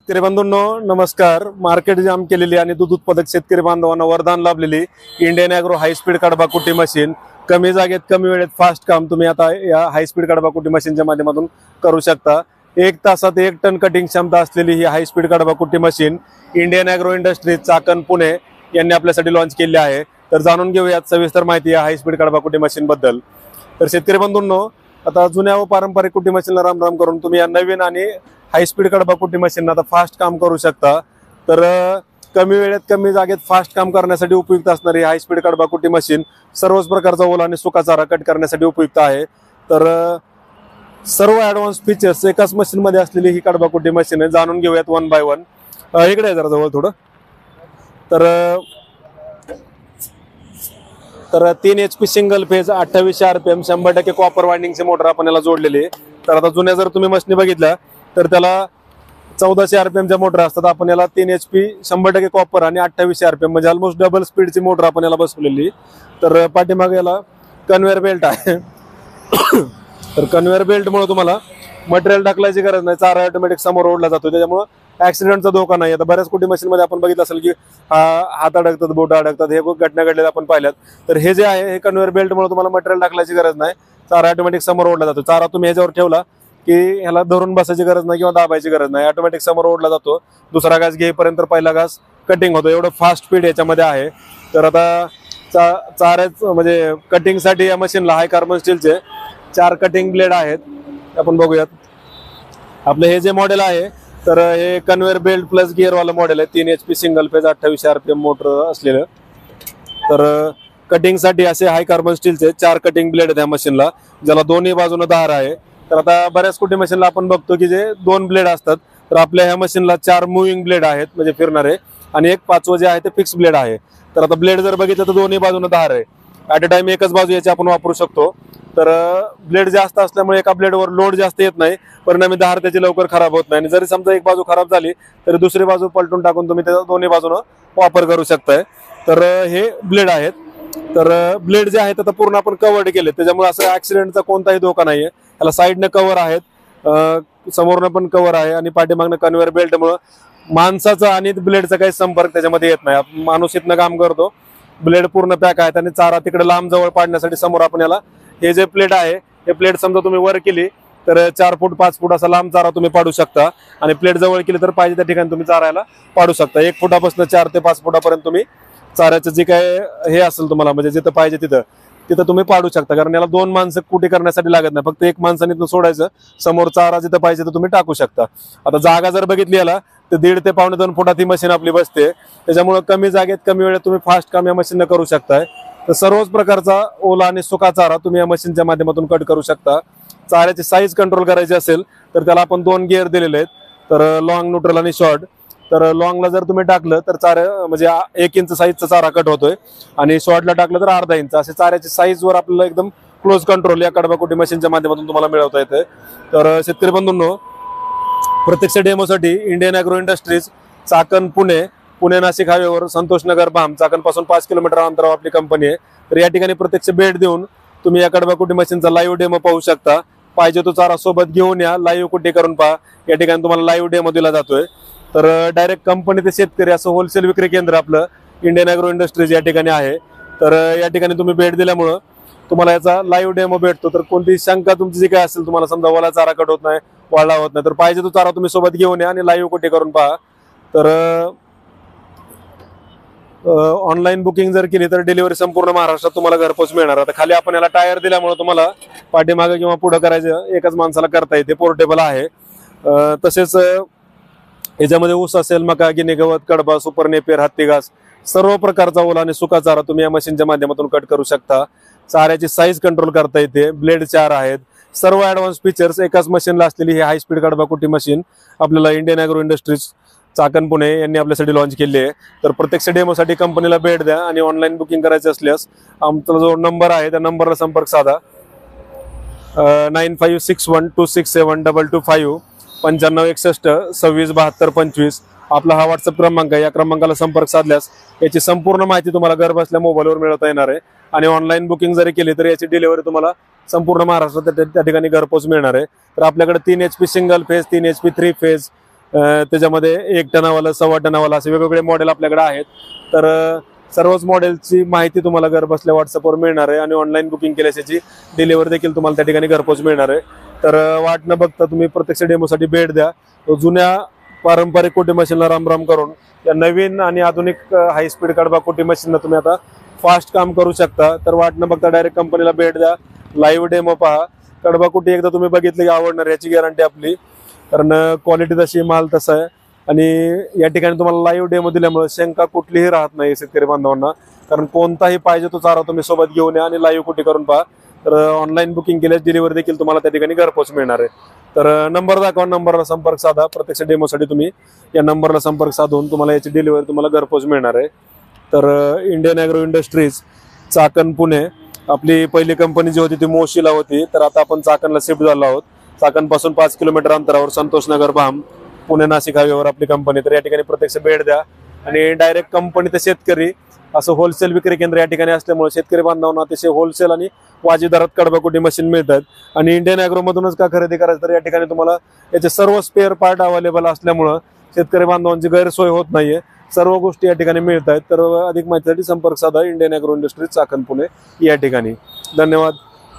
शेतकरी बंधूंनो नमस्कार. मार्केट जाम केलेली आणि दूध उत्पादक शेतकरी बांधवांना वरदान लाभलेली इंडियन ॲग्रो हाय स्पीड कडबा कुटी मशीन. कमी जागेत कमी वेळेत फास्ट काम तुम्ही आता या हाय स्पीड कडबा कुटी मशीनच्या माध्यमातून करू शकता. 1 तासात 1 टन कटिंग क्षमता असलेली ही हाय स्पीड कडबा कुटी machine Indian Agro Industries Chakan Pune यांनी आपल्यासाठी लॉन्च केली आहे. तर जाणून घेऊयात सविस्तर माहिती या हाय स्पीड कडबा कुटी मशीन बद्दल. तर शेतकरी बंधूंनो, आता जुन्या व पारंपरिक कुटी मशीनला राम राम करून तुम्ही या नवीन आणि हाय स्पीड कडबा कुटी मशीन आता फास्ट काम करू शकता. तर कमी वेळेत कमी जागेत फास्ट काम करण्यासाठी उपयुक्त असणारी हाय स्पीड कडबा कुटी मशीन सर्वच प्रकारचा ओला आणि सुका चारा कट करण्यासाठी उपयुक्त आहे. तर सर्व ॲडव्हान्स फीचर्स एकाच मशीन मध्ये असलेली ही कडबा कुटी मशीन आहे. जाणून घेऊयात वन बाय वन. इकडे आहे जरा जवळ थोडं. तर 3 HP single phase 2800 RPM 100% copper वाइंडिंगची मोटर आपण याला जोडलेली आहे. तर आता जुन्या जर तुम्ही मशीनी बघितल्या तर त्याला 1400 RPM च्या मोटर असतात. आपण याला 3 HP 100% कॉपर आणि 2800 RPM म्हणजे ऑलमोस्ट डबल स्पीडची मोटर आपण याला बसवलेली. तर पाठीमागे याला कन्व्हेअर बेल्ट आहे. तर कन्व्हेअर बेल्टमुळे तुम्हाला मटेरियल टाकल्याची गरज नाही. चारा ऑटोमॅटिक समोर ओढला जातो, त्याच्यामुळे ऍक्सिडेंटचा धोका नाही. आता बऱ्याच कुटी मशीन मध्ये आपण बघितलं असेल की हात अडकतात, बोट अडकतात, हे खूप घटना घडलेल्या आपण पाहिल्यात. तर हे जे आहे हे कन्व्हेअर बेल्टमुळे तुम्हाला मटेरियल टाकल्याची गरज नाही. चारा ऑटोमॅटिक समोर ओढला जातो. चारा तुम्ही ह्याच्यावर ठेवला की ह्याला धरून बसायची गरज नाही किंवा दाबायची गरज नाही. ऑटोमॅटिक समोर ओढला जातो. दुसरा घास घेईपर्यंत पहिला घास कटिंग होतो. एवढं फास्ट स्पीड याच्यामध्ये आहे. तर आता चाऱ्याच म्हणजे कटिंगसाठी या मशीनला हाय कार्बन स्टीलचे 4 कटिंग ब्लेड आहेत. आपण बघूयात. आपलं हे जे मॉडेल आहे तर हे कन्व्हेअर बेल्ट प्लस गिअरवालं मॉडेल आहे. 3 HP single phase 2800 RPM motor असलेलं. तर कटिंगसाठी असे हाय कार्बन स्टीलचे 4 कटिंग ब्लेड आहेत या मशीनला, ज्याला दोन्ही बाजूने धार आहे. तर आता बऱ्याच कुटी मशीनला आपण बघतो की जे 2 ब्लेड असतात. तर आपल्या ह्या मशीनला 4 मुव्हिंग ब्लेड आहेत म्हणजे फिरणारे, आणि एक 5वं जे आहे ते फिक्स ब्लेड आहे. तर आता ब्लेड जर बघितलं तर दोन्ही बाजूने धार आहे. ऍट अ टाइम एकच बाजू याची आपण वापरू शकतो. तर ब्लेड जास्त असल्यामुळे एका ब्लेडवर लोड जास्त येत नाही, परिणामी धार त्याची लवकर खराब होत नाही. आणि जरी समजा एक बाजू खराब झाली तरी दुसरी बाजू पलटून टाकून तुम्ही त्याचा दोन्ही बाजूनं वापर करू शकताय. तर हे ब्लेड आहेत. तर ब्लेड जे आहेत आता पूर्ण आपण कव्हर्ड केले, त्याच्यामुळे असं ऍक्सिडेंटचा कोणताही धोका नाहीये. त्याला साईडनं कव्हर आहेत, समोरनं पण कव्हर आहे, आणि पाठीमागनं कन्व्हेअर बेल्टमुळे माणसाचा आणि ब्लेडचा काही संपर्क त्याच्यामध्ये येत नाही. माणूस इथनं काम करतो, ब्लेड पूर्ण पॅक आहेत, आणि चारा तिकडे लांब जवळ पाडण्यासाठी समोर आपण याला हे जे प्लेट आहे हे प्लेट समजा तुम्ही वर केली तर 4 फूट 5 फूट असा लांब चारा तुम्ही पाडू शकता, आणि प्लेट जवळ केली तर पाहिजे त्या ठिकाणी तुम्ही चारायला पाडू शकता. 1 फुटापासून 4 ते 5 फुटापर्यंत तुम्ही चाऱ्याचं जे काय हे असेल तुम्हाला म्हणजे जिथं पाहिजे तिथं तुम्ही पाडू शकता. कारण याला 2 माणसं कुटी करण्यासाठी लागत नाही, फक्त 1 माणसाने सोडायचं, समोर चारा जिथं पाहिजे तर तुम्ही टाकू शकता. आता जागा जर बघितली याला तर 1.5 ते 1.25 फुटात ही मशीन आपली बसते. त्याच्यामुळे कमी जागेत कमी वेळेत तुम्ही फास्ट काम या मशीनने करू शकताय. तर सर्वच प्रकारचा ओला आणि सुका चारा तुम्ही या मशीनच्या माध्यमातून कट करू शकता. चाऱ्याची साईज कंट्रोल करायची असेल तर त्याला आपण 2 गिअर दिलेले आहेत. तर लॉंग, न्यूट्रल आणि शॉर्ट. तर लॉंगला जर तुम्ही टाकलं तर चारा म्हणजे 1 इंच साईजचा चारा कट होतोय, आणि शॉर्टला टाकलं तर अर्धा इंच. असे चाऱ्याची साईजवर आपल्याला एकदम क्लोज कंट्रोल या कडबा कुटी मशीनच्या माध्यमातून तुम्हाला मिळवता येते. तर शेतकरी बंधूंनो, प्रत्यक्ष डेमोसाठी Indian Agro Industries Chakan Pune Nashik हायवेवर संतोषनगर भाम चाकणपासून 5 किलोमीटर अंतरावर आपली कंपनी आहे. तर या ठिकाणी प्रत्यक्ष भेट देऊन तुम्ही या कडबा कुटी मशीनचा लाईव्ह डेमो पाहू शकता. पाहिजे तो चारा सोबत घेऊन या, लाईव्ह कुटी करून पहा. या ठिकाणी तुम्हाला लाईव्ह डेमो दिला जातोय. तर डायरेक्ट कंपनी ते शेतकरी असं होलसेल विक्री केंद्र आपलं इंडियन ॲग्रो इंडस्ट्रीज या ठिकाणी आहे. तर या ठिकाणी तुम्ही भेट दिल्यामुळं तुम्हाला याचा लाईव्ह डेमो भेटतो. तर कोणती शंका तुमची जी काय असेल, तुम्हाला समजा ओला चारा कट होत नाही, वाळला होत नाही, तर पाहिजे तो चारा तुम्ही सोबत घेऊन या आणि लाईव्ह कुटी करून पहा. तर ऑनलाईन बुकिंग जर केली तर डिलिव्हरी संपूर्ण महाराष्ट्रात तुम्हाला घरपोच मिळणार. आता खाली आपण याला टायर दिल्यामुळे तुम्हाला पाठीमागे किंवा पुढे करायचं एकाच माणसाला करता येते. पोर्टेबल आहे. तसेच याच्यामध्ये ऊस असेल, मका, गिनी गवत, कडबा, सुपर नेपियर, हत्ती घास, सर्व प्रकारचा ओला आणि सुका चारा तुम्ही या मशीनच्या माध्यमातून कट करू शकता. चाऱ्याची साईज कंट्रोल करता येते. ब्लेड 4 आहेत. सर्व ऍडव्हान्स फीचर्स एकाच मशीनला असलेली ही हाय स्पीड कडबा कुटी मशीन आपल्याला Indian Agro Industries Chakan Pune यांनी आपल्यासाठी लॉन्च केली आहे. तर प्रत्यक्ष डेमोसाठी कंपनीला भेट द्या, आणि ऑनलाईन बुकिंग करायची असल्यास आमचा जो नंबर आहे त्या नंबरला संपर्क साधा. 9561267225 9561 267225 आपला हा व्हॉट्सअप क्रमांक आहे. या क्रमांकाला संपर्क साधल्यास याची संपूर्ण माहिती तुम्हाला घर बसल्या मोबाईलवर मिळवता येणार आहे. आणि ऑनलाईन बुकिंग जरी केली तर याची डिलिव्हरी तुम्हाला संपूर्ण महाराष्ट्रात त्या ठिकाणी घरपोच मिळणार आहे. तर आपल्याकडे 3 HP single phase, 3 HP 3 phase, त्याच्यामध्ये 1 टनावाला 1.25 टनावाला असे वेगवेगळे मॉडेल आपल्याकडे आहेत. तर सर्वच मॉडेलची माहिती तुम्हाला घर बसल्या व्हॉट्सअपवर मिळणार आहे आणि ऑनलाईन बुकिंग केल्यास याची डिलिव्हरी देखील तुम्हाला त्या ठिकाणी घरपोच मिळणार आहे. तर वाट न बघता तुम्ही प्रत्यक्ष डेमोसाठी भेट द्या. जुन्या पारंपरिक कोटी मशीनला रामराम करून या नवीन आणि आधुनिक हाय स्पीड कडबा कोटी मशीनला तुम्ही आता फास्ट काम करू शकता. तर वाट न बघता डायरेक्ट कंपनीला भेट द्या, लाईव्ह डेमो पहा. कडबा कुटी एकदा तुम्ही बघितली की आवडणार, याची गॅरंटी आपली. कारण क्वालिटी तशी, माल तसा आहे आणि या ठिकाणी तुम्हाला लाईव्ह डेमो दिल्यामुळे शंका कुठलीही राहत नाही शेतकरी बांधवांना. कारण कोणताही पाहिजे तो चारा तुम्ही सोबत घेऊन या आणि लाईव्ह कुटी करून पहा. तर ऑनलाईन बुकिंग केल्यास डिलिव्हरी देखील तुम्हाला त्या ठिकाणी घरपोच मिळणार आहे. तर नंबर दाखवा, नंबरला संपर्क साधा. प्रत्यक्ष डेमोसाठी तुम्ही या नंबरला संपर्क साधून तुम्हाला याची डिलिव्हरी तुम्हाला घरपोच मिळणार आहे. तर Indian Agro Industries Chakan Pune, आपली पहिली कंपनी जी होती ती मोशीला होती. तर आता आपण चाकणला शिफ्ट झालो आहोत. चाकणपासून 5 किलोमीटर अंतरावर संतोषनगर भाम, पुणे नाशिक हायवेवर आपली कंपनी. तर या ठिकाणी प्रत्यक्ष भेट द्या आणि डायरेक्ट कंपनी ते शेतकरी असं होलसेल विक्री केंद्र या ठिकाणी असल्यामुळे शेतकरी बांधवांना अतिशय होलसेल आणि वाजवी दरात कडबा कुटी मशीन मिळतात. आणि इंडियन ॲग्रो मधूनच का खरेदी करायचं, तर या ठिकाणी तुम्हाला याचे सर्व स्पेअर पार्ट अवेलेबल असल्यामुळं शेतकरी बांधवांची गैरसोय होत नाहीये. सर्व गोष्टी या ठिकाणी मिळत आहेत. तर अधिक माहितीसाठी संपर्क साधा Indian Agro Industries Chakan Pune या ठिकाणी. धन्यवाद.